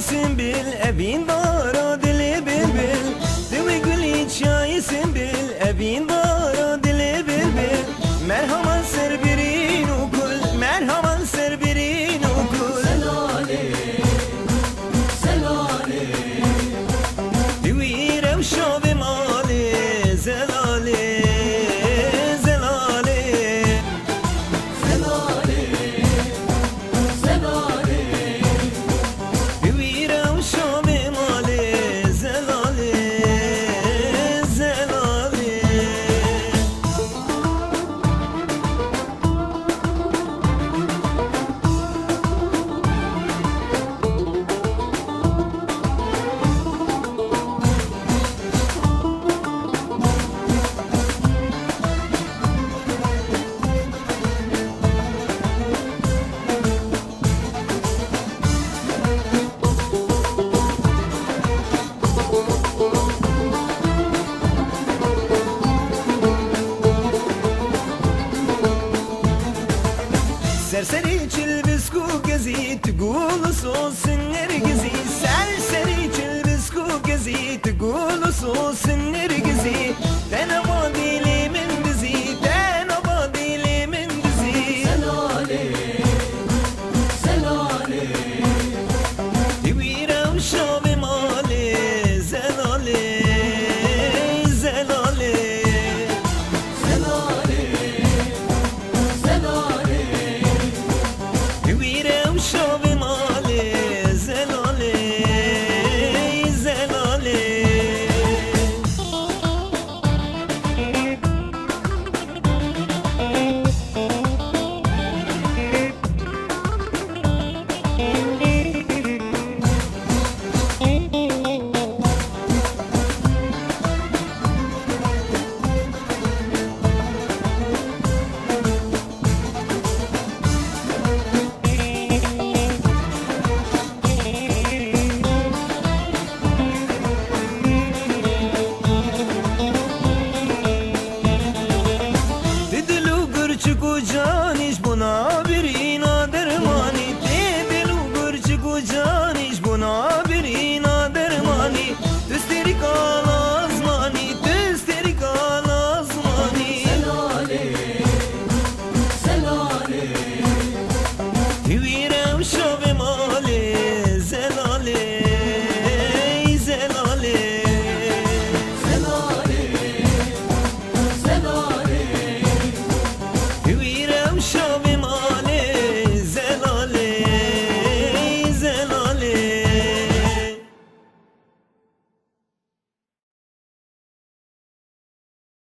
سنبل أبين بارا دلي بلبل دوي قولي شاي سنبل أبين بارا دلي بلبل مرحبا سربرين وكل مرحبا سربرين وكل سلالي سلالي دوي روشا بمالي زلالي زلالي سلالي سلالي دوي روشا بمالي زلالي زلالي Serseri çilbisku gezi tgulu sosin ergizi Serseri çilbisku gezi tgulu sosin